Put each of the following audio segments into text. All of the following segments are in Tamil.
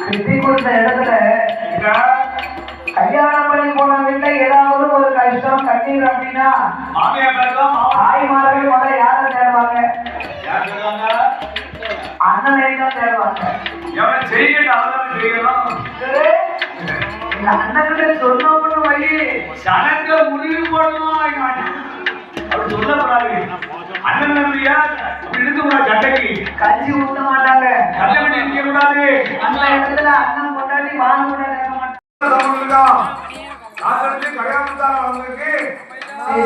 வெற்றி கொடுத்த இடத்துல கல்யாணம் பண்ணி போன வீட்டுல ஏதாவது ஒரு கஷ்டம் கண்ணீர் அப்படின்னா தாய்மார்கள் முதல்ல யார தேடுவாங்க? அண்ணனை தான் தேடுவாங்க. அண்ணன் சொன்னோம்னு வழி சனங்க முடிவு போடணும் அப்படி சொல்லப்படாது. அண்ணன் சட்டைக்கு கஞ்சி ஊட்ட மாட்டாங்க. கல்யாணம் நிக்க கூடாது. அந்த இடத்துல அண்ணன் கொண்டாடி வாழ கொண்டாடி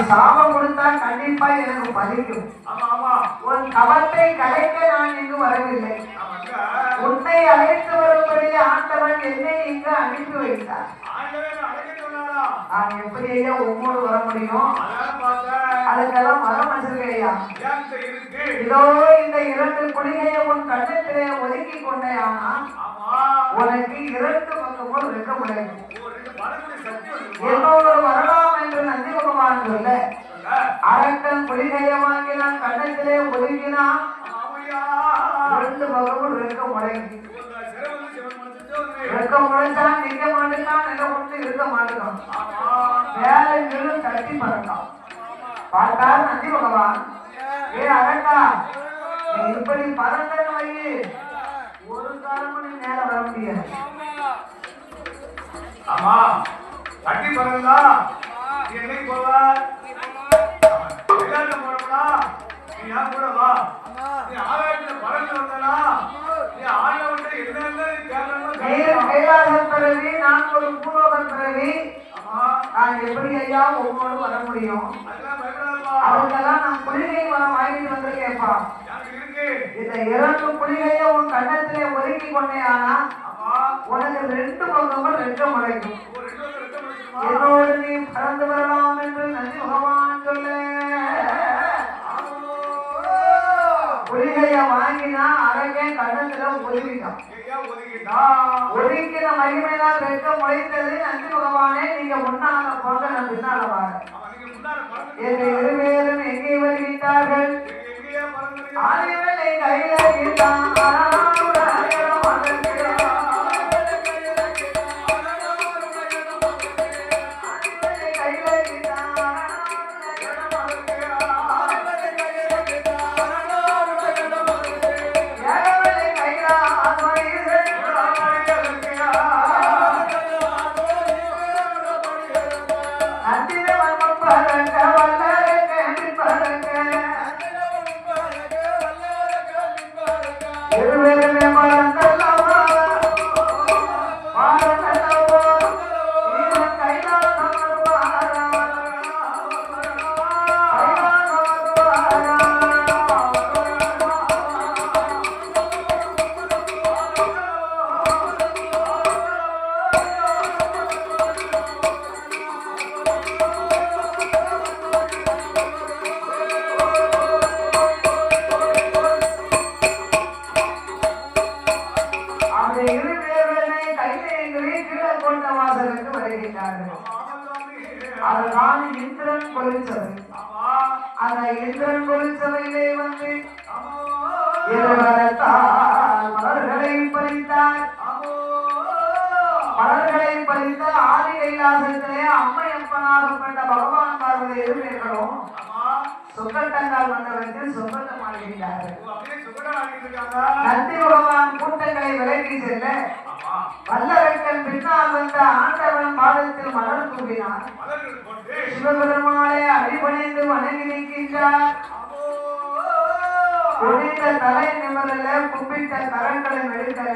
சாபம் கொடுத்தா கண்டிப்பா எனக்கு பலிக்கும். உன் கவத்தை கலைக்க நான் இங்கு வரவில்லை. உன்னை அழைத்து வரும்படி ஆண்டவன் என்னை இங்கு அனுப்பி வைத்தார். நான் எப்படி ஐயா உம்மோடு வர முடியும்? அதுக்கெல்லாம் மரம் வச்சிருக்கையா? இதோ இந்த 2 குடிகையை உன் கண்ணத்திலே ஒதுக்கி கொண்டேயானா உனக்கு 2 பக்கமும் இருக்க முடியும். என்னோடு வரலாம் என்று நந்தி பகவான் சொல்ல அரக்கன் குடிகையை வாங்கி நான் கண்ணத்திலே ஒதுக்கினான். 2 பக்கமும் இருக்க முடியும். இருக்க முடிச்சான், நிக்க மாட்டேங்கான், நில கொண்டு இருக்க மாட்டேங்கான். வேலைகளும் தட்டி பறக்கான். பார்த்தார் நந்தி பகவான், ஏ அரக்கா, நீ இப்படி பறந்தன்னு வை, ஒரு காலமும் நீ மேல வர முடியாது. ஆமா, தட்டி பறந்தா நீ என்னைக்கு போவ? எல்லாரும் போறோம்னா நீ யார் கூட வா. நீ ஆகாயத்துல பறந்து வந்தனா நீ ஆண்டவன்கிட்ட என்னென்ன கேட்கணும்? கைலாசம் பிறவி, நான் ஒரு பூலோகம் பிறவி. நான் எப்படி ஐயா உங்களோடு வர முடியும்? அதுக்கெல்லாம் நான் குளிகை மரம் வாங்கிட்டு வந்து கேட்பா. இந்த 2 குளிகையை உன் கண்ணத்திலே ஒதுக்கி கொண்டேயானா உனக்கு 2 பக்கமும் 2 முளைக்கும். என்னோடு நீ பறந்து வரலாம் என்று நந்தி பகவான் சொல்ல குளிகைய வாங்கினா அரக்கே கண்ணத்துல ஒதுக்கிட்டான். ஒதுக்கின மகிமைதான் 2 முளைத்தது. நந்தி பகவானே, நீங்க முன்னால போங்க, நான் பின்னால வாங்க. என்னை இருவேரும் எங்கே வருகின்றார்கள்? ஆதிவனை கையில இருந்தான். அதுதான் இந்திரன் கொலுச்சவை. அந்த இந்திரன் கொலுச்சவையிலே வந்து மலர்களை பறித்தார். மலர்களை பறித்த ஆதி கைலாசத்திலே அம்மையப்பனாகப்பட்ட பகவான் பார்வதி இருவர்களும் சுக்கட்டங்கால் வந்தவருக்கு சுக்கட்டம் ஆடுகிறார்கள். நந்தி பகவான் கூட்டங்களை விலகி செல்ல வல்லரக்கன் பின்னால் வந்த ஆண்டவன் பாதத்தில் மலர் தூவினார். சிவபெருமானை அடிபணிந்து வணங்கி நிற்கின்றார். குனிந்த தலை நிமரல, கும்பிட்ட கரங்களை மெடுக்கல.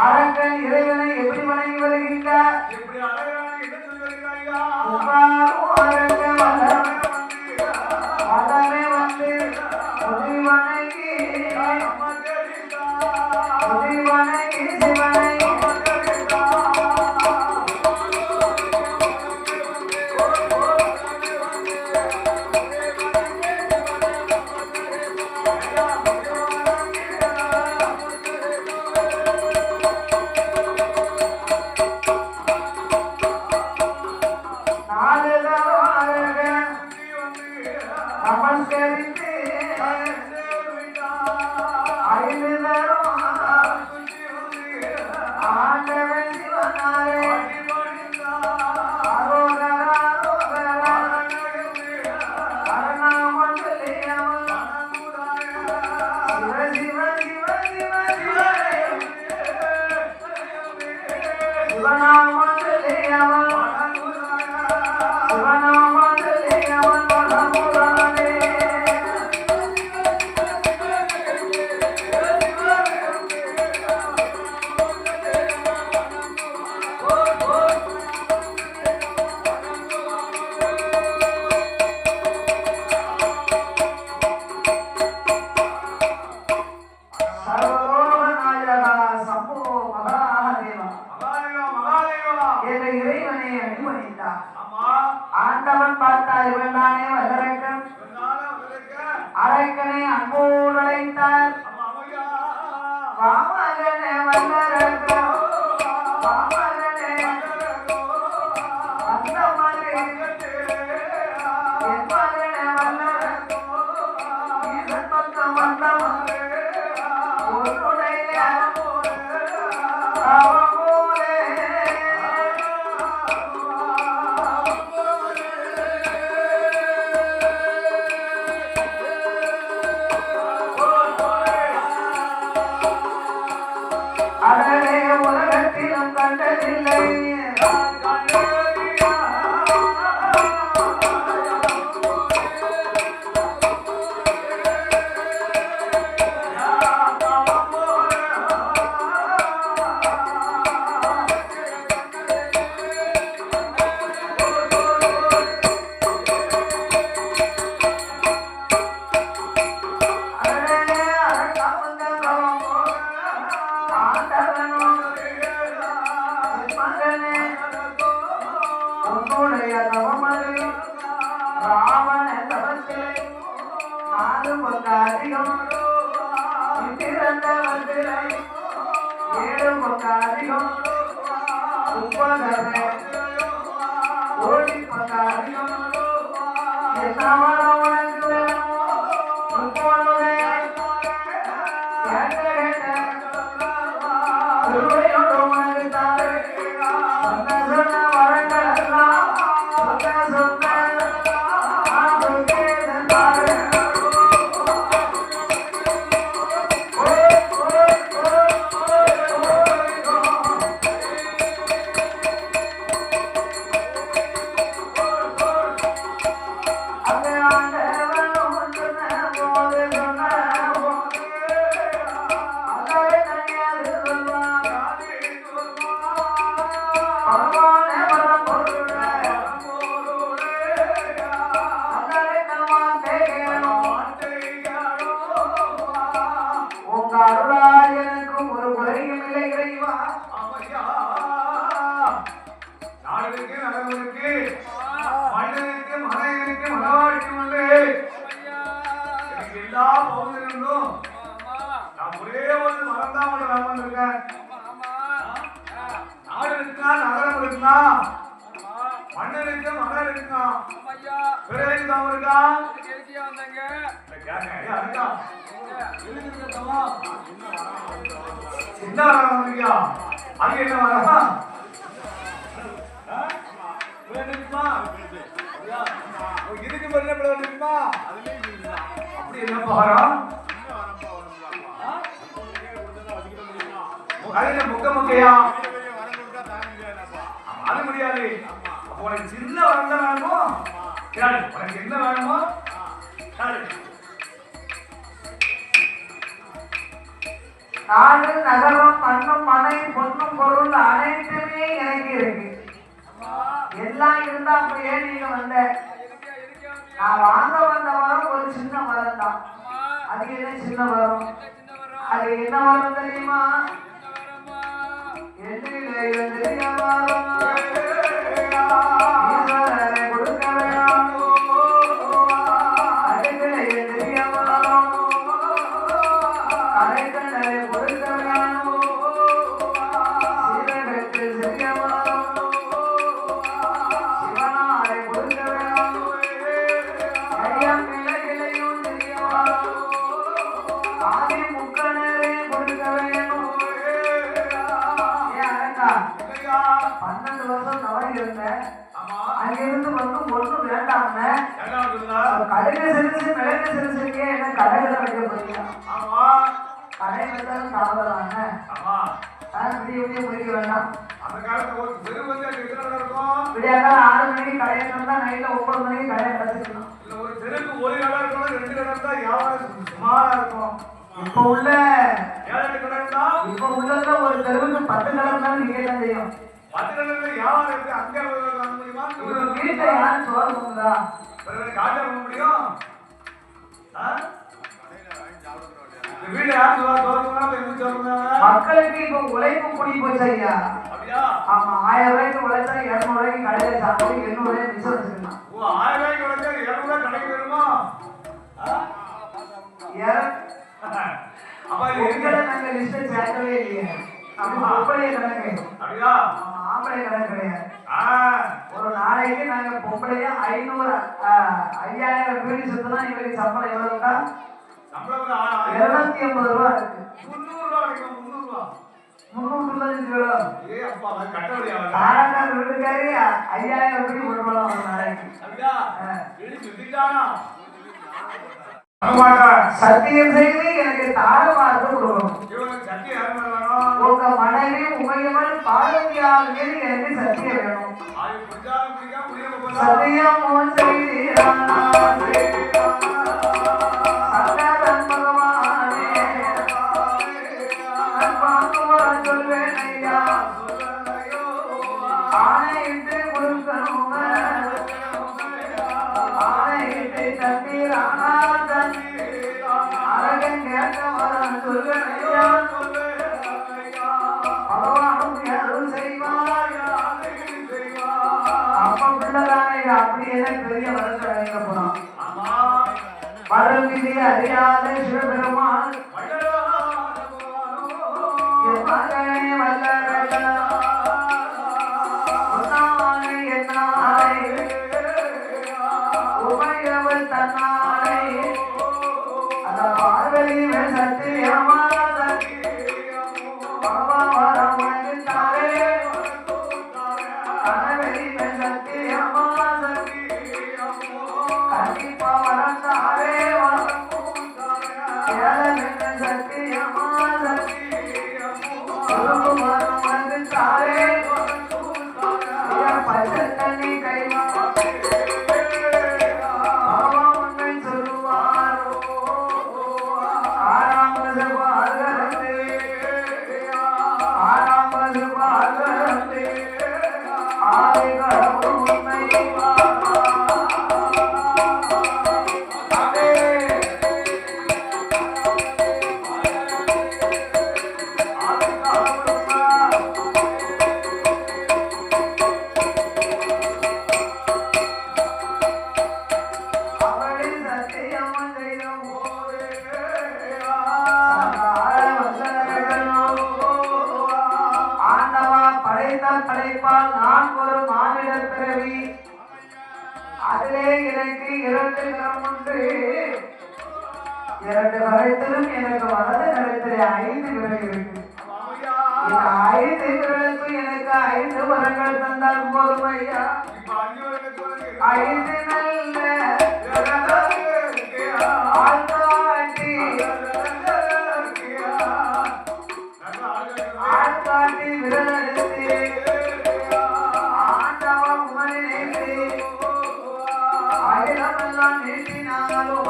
அரக்கன் இறைவனை எப்படி வணங்கி வருகின்றார்? மதமே வந்து வணங்கி சிவனை நமஸ்கரித்து அடலே உலகத்திலும் கண்டதில்லை அது முடியாது. உனக்கு சின்ன வரம் தான் வேணுமோ? உனக்கு என்ன வேணுமோ? நாடு நகரம் மண்ணும் மனை பொண்ணும் பொருள் அனைத்துமே எனக்கு இருக்கு. எல்லாம் இருந்தா அப்ப ஏன் நீங்க வந்த? நான் வாங்க வந்த வரம் ஒரு சின்ன வரம் தான். அது என்ன சின்ன வரம்? அது என்ன வரம் தெரியுமா? என்னிலே தெரிய வரம் ஈஸ்வரனை கொடுக்க வேணாம். அடிகளே தெரிய வரம் அரைக்கண்டரை கொடுக்க வேணும். சிவனுக்கு தெரிய வரம் சிவனாரை கொடுக்க வேணும். ஐயம் பிள்ளைகளையும் தெரிய வரம் ஆதி முக்கணரை கொடுக்க வேணும். 12 வருஷம் தவறி இருந்தேன். அங்கிருந்து வந்து ஒன்றும் வேண்டாம கடையில செலுத்து மிளகு செலுத்துக்கே என்ன கடையில வைக்க போறீங்க? கடை வச்சாலும் தாமதாங்க. விடிய விடிய முடிக்க வேண்டாம். விடியாக்கால 6 மணிக்கு கடையை தந்தா நைட்ல 9 மணிக்கு கடையை கடைச்சிக்கணும். இப்ப உள்ள ஒரு தெருவுக்கு 10 கடை இருந்தாலும் நீங்க என்ன செய்யும்? வீட்டை யாரும் சோறு போகுதா? மக்களுக்கு இப்ப உழைப்பு கூடி போச்சு ஐயா. ஆமா, 1000 ரூபாய்க்கு உழைச்சா 200 ரூபாய்க்கு கடையில சாப்பிட்டு 800 ரூபாய் மிச்சம் வச்சுக்கலாம். 1000 ரூபாய்க்கு உழைச்சா 200 ரூபாய் கடைக்கு வருமா? அப்ப உங்களை நாங்க லிஸ்ட் சேர்க்கவே இல்லையே. நம்ம பொம்பளை கணக்கு. அப்படியா? ஆம்பளை கணக்கு கிடையாது. ஒரு நாளைக்கு நாங்க பொம்பளைய 5000 பீடி சுத்தனா எங்களுக்கு சம்பளம் எவ்வளவுக்கா? சம்பளம் 250 ரூபாய் இருக்கு. 300 ரூபாய் கிடைக்கும். 325 ரூபாய். ஏய் அப்பா கட்டவடியா? காரக்கார வீட்டுக்காரி 5000 பீடி போடுறோம் ஒரு நாளைக்கு. அப்படியா? பீடி சுத்திட்டானா? சத்தியம் செய்து எனக்கு தார பார்த்து கொடுக்கணும். உங்க மீது எனக்கு சத்தியம் வேணும். அது புரிஞ்சாலும் புரியாம புரியாம போதா சத்தியமும் செய்தீரானா சங்கரன் பகவானே நான் பார்க்குவர சொல்வேன் ஐயா ஆணையிட்டு கொடுக்கணும் ஆணையிட்டு தந்தீரானா அரகன் கேட்க வர சொல்வேன் ஐயா பகவானும் யாரும் செய்வார் அப்ப பிள்ளைதானே அப்படி எனக்கு பெரிய வரத்து அழைக்க போனான் வரும் விதி அறியாத சிவபெருமான் என் மகனே வல்லரசா உன்னாலே என்னாலே உமையவள் தன்னாலே அந்த பார்வதி சத்தியமான பகவான் வந்தாரே கனவெளி சத்தியமான கண்டிப்பா வந்தாரே சத்தியமான வந்தாரே பச்சை தண்ணி கைமா உண்மை சொல்லுவாரோ ஆறாமது பாகரத்து ஆறாமது பாகரத்து ஆதிகளும் உண்மை அவளின் சத்தியம் செய்த போது ஆண்டவா படைத்த படைப்பால் நான் ஒரு மானிட பிறவி அதிலே எனக்கு 2 கரம் உண்டு 2 கரத்திலும் எனக்கு வலது கரத்திலே 5 விரல் இருக்கு இந்த 5 விரலுக்கு எனக்கு 5 வரங்கள் தந்தால் போதும் ஐயா 5 நல்ல ஆட்காட்டி விரல் எடுத்து ஆண்டவா உமனை நேற்று அகிலமெல்லாம் நீட்டினாலும்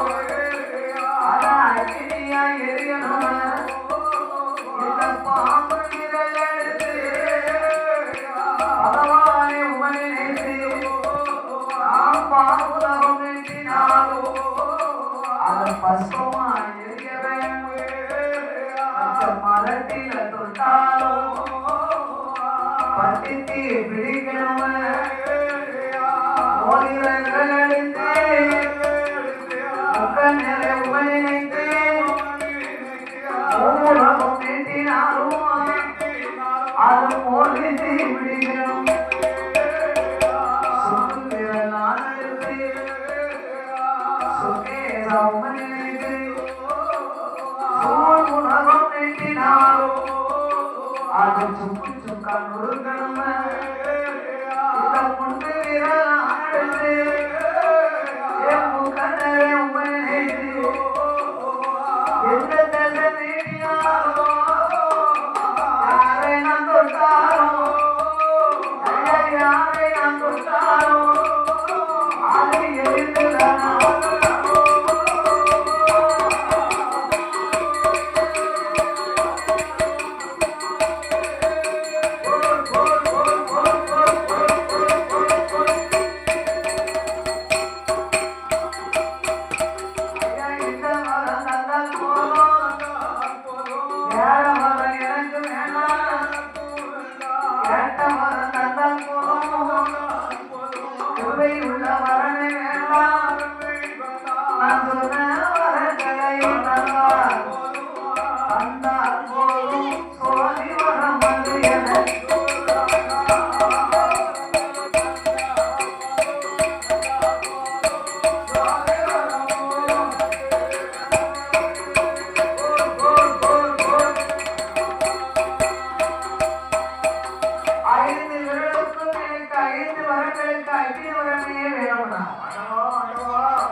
அதான் அக்கினியா எரியணும் இந்த பாம்பு விரல் எடுத்து பகவானே உமனை நேற்று நாம் பாம்புலகம் நீட்டினாலும் அது பசுமா எரிய வேண்டும் மரத்தில தொட்டாலும் பத்தித்தி பிடிக்கணும் மோதிரங்கள் அடித்து முக்க நிறை உபநினைத்து உலகம் நீட்டினாலும் அது மோதித்து பிடிக்கணும் சுற்றுவிரலான சுகேச உபநினைத்து உலகம் நீட்டினாலும் அது சுக்கு சுக்கா நொறுக்கணும் இந்த முண்டு விரல் ஆடுது என் முக்கனரே உமனை எந்த தசை நீட்டினாலும் யாரை நான் தொட்டாலும் யாரை நான் தொட்டாலும் அது எதிர்த்துதான்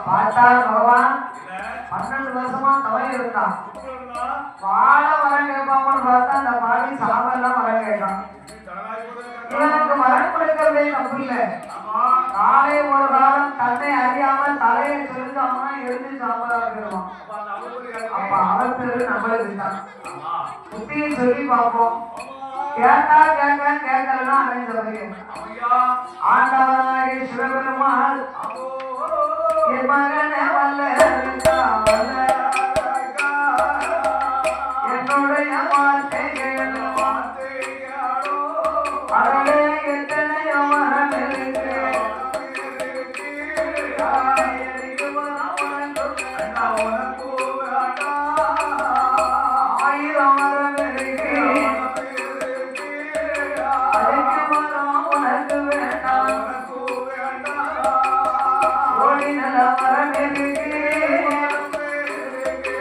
பார்த்தார் பகவான் 12 வருஷமா தவறி இருந்தான். வாழ வரம் கேட்பாங்கன்னு பார்த்தா அந்த பாவி சாபெல்லாம் வரம் கேட்டான். இவனுக்கு வரம் கொடுக்கறதே தப்பு இல்ல. நாளை ஒரு காலம் தன்னை அறியாமல் தலையை செலுத்தாம எழுதி சாம்பலாக்கிடுவான். அப்ப அவசரு நம்மளுக்கு தான் புத்தியை சொல்லி பார்ப்போம். கேட்டா கேட்க கேட்கலன்னா அடைந்த வரையும் ஆண்டவராகிய சிவபெருமாள் என் மகனே வல்ல என்னுடைய வார்த்தைகள் அவளே எத்தனையோ மரம் இருக்கு ஆயிரம் மரம் இருக்கு அதுக்கு மரம் உனக்கு வேண்டாம் ஓடி நல்ல மரம் இருக்கு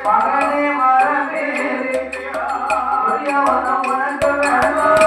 பகலே மரம் இருக்கு மரம் உனக்கு வேண்டாம்.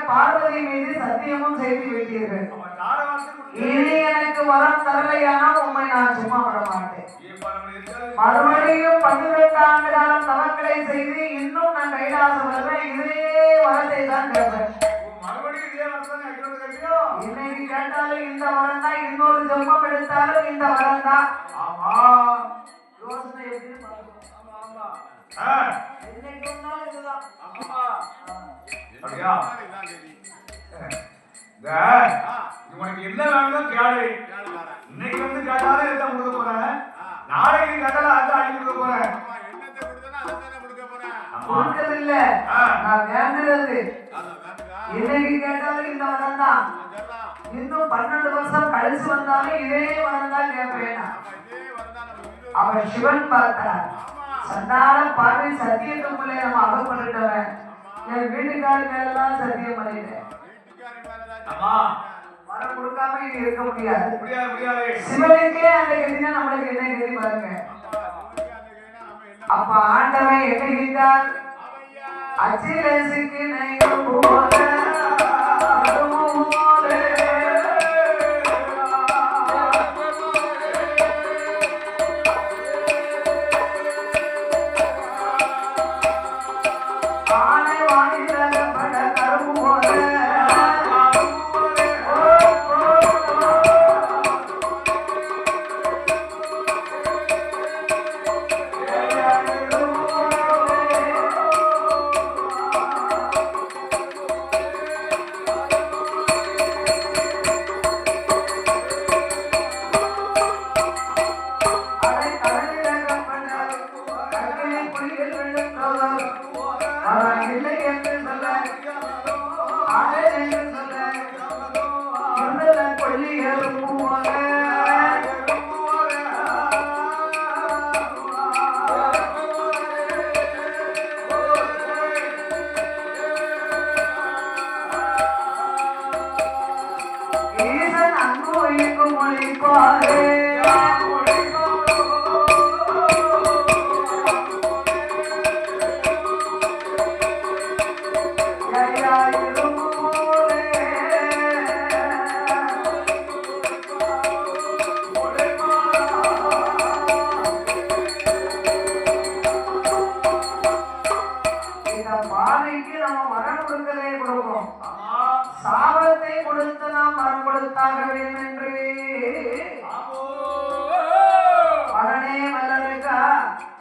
பார்வதி மீது சத்தியமும் செய்து விட்டீர்கள். இனி எனக்கு வரம் தரலையானா உண்மை நான் சும்மா விட மாட்டேன். மறுபடியும் 12 ஆண்டு காலம் தவங்களை செய்து இன்னும் நான் கைலாசம் வருவேன். இதே வரத்தை தான் கேட்பேன். இன்னைக்கு கேட்டாலும் இந்த வரம் தான், இன்னொரு ஜென்மம் எடுத்தாலும் இந்த வரம் தான். யோசனை எப்படி இன்னைக்கு ஒன்னாலும் இதுதான். உனக்கு என்ன வேணும் கேளு. இன்னைக்கு வந்து கேட்டாலும் எதை கொடுக்க போறேன், நாளைக்கு கேட்டாலும் அதான் அடி கொடுக்க போறேன். கொடுக்கறதில்ல, நான் வேண்டுறது. இன்னைக்கு கேட்டாலும் இந்த வரம் தான், இன்னும் 12 வருஷம் கழிச்சு வந்தாலும் இதே வரம் தான் கேட்பேன். அவன் சிவன் பார்த்தார். சந்தான பார்வை சத்தியத்துக்குள்ளே நம்ம அகப்பட்டுட்டவன். என் வீட்டுக்காரி மேலதான் சத்தியம் பண்ணிட்டேன். வரம் கொடுக்காம இது இருக்க முடியாது. சிவனுக்கே அந்த கதினா நம்மளுக்கு என்ன கதி பாருங்க. அப்ப ஆண்டவன் எண்ணுகின்றார், அச்சிலேசுக்கு நெய்யும் போல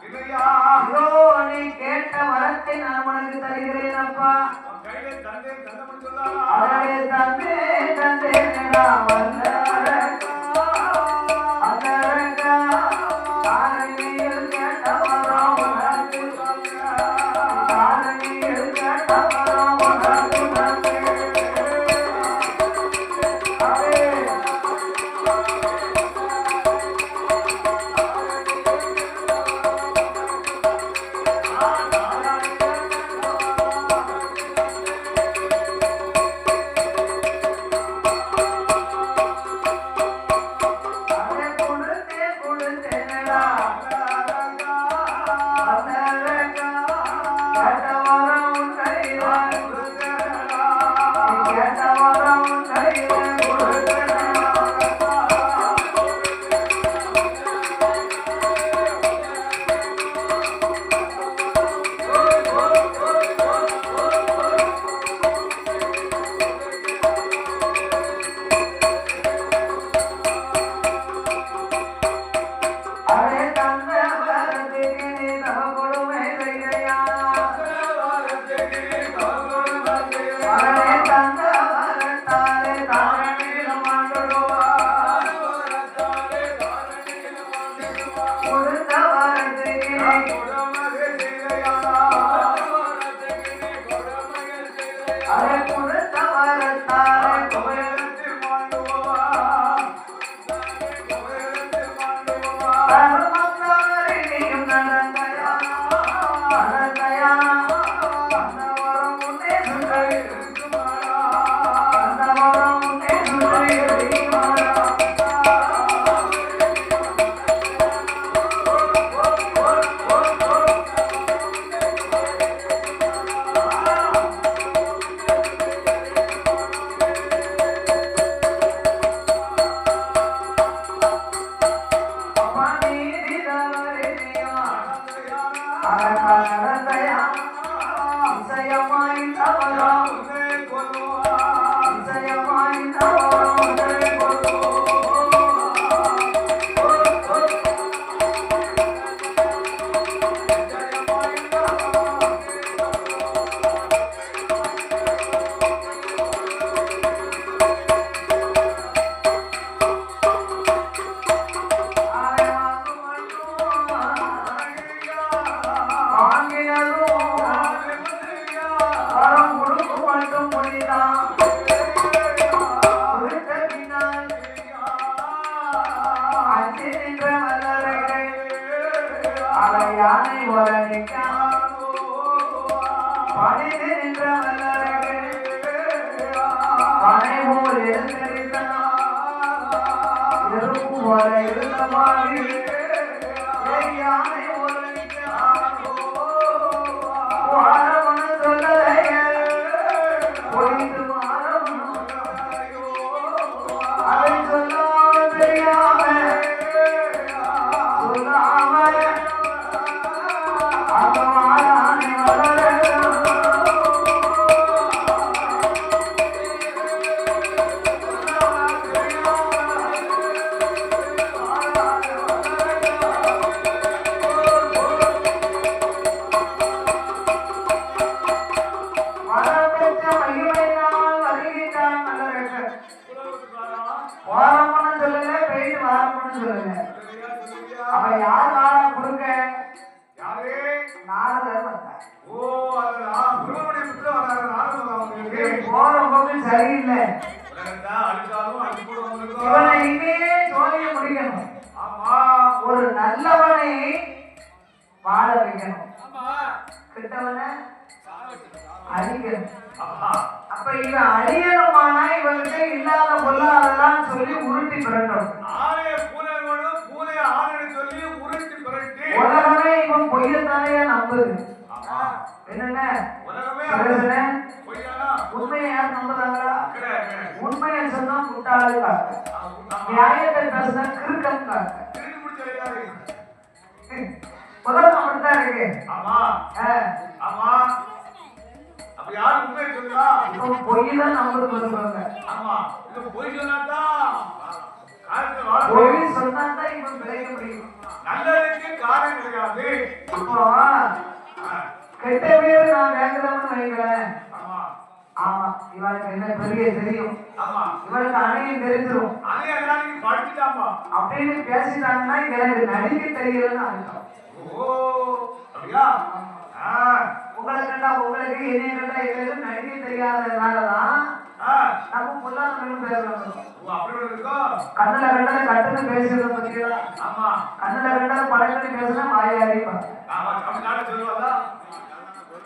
இல்லையா இதோ நீ கேட்ட வரத்தை நான் உனக்கு தருகிறேன் அப்பா. உன் கையில தந்தை தந்தம் சொல்லாதா அவரே தந்தே தந்தேனடா வல்லரக்கா அதரக்கா தாரணியில் கேட்ட வரம் உனக்கு தாரணியில் கேட்ட வரம் உனக்கு அவரே யானை பணிந்து நின்ற பனை போல் எருப்பு போல இருந்த மாதிரி யானை வாரவன சொல்லலைய பொய்து வாரவன அதை சொல்லாம தெரியாம சொல்லாம சரியில்லை முடிக்கணும். ஒரு நல்லவனை வாழ வைக்கணும், கிட்டவனை அழிக்கணும். அப்ப இவன் அழியணுமானா இவனுக்கு இல்லாத பொல்லாதெல்லாம் சொல்லி உருட்டி பிறக்கணும். உலகமே இவன் பொய்யத்தானே நம்புது. என்னென்ன உண்மையை யார் நம்புறாங்களா? உண்மையை சொன்னா முட்டாளுக்காக, நியாயத்தை பேசினா கிறுக்கனுக்காக. உலகம் அப்படித்தான் இருக்கு. பொய் தான் நம்புறது சொல்லுவாங்க. பொய் சொன்னா தான் இவன் விளைய முடியும். நல்லதுக்கு காரணம் கிடையாது. இப்போ கெட்ட பேர் நான் வேங்கலம்னு வைக்கிறேன். ஆமா ஆமா, இவளுக்கு என்ன பெரிய தெரியும், ஆமா இவளுக்கு அணையும் தெரிஞ்சிடும் அதையெல்லாம் நீங்க படிச்சுட்டாமா அப்படின்னு பேசிட்டாங்கன்னா எனக்கு நடிக்க தெரியலன்னு அர்த்தம். ஓ அப்படியா? உங்களுக்கு என்னைய கண்டா எங்களுக்கு நடிக்க தெரியாததுனாலதான் நம்ம புல்லாங்க பேசுறோம். கண்ணுல கண்டத கட்டுன்னு பேசுறத பத்தியா? கண்ணுல கண்டத படக்குன்னு பேசுனா வாயாடி சொல்லுவாங்க.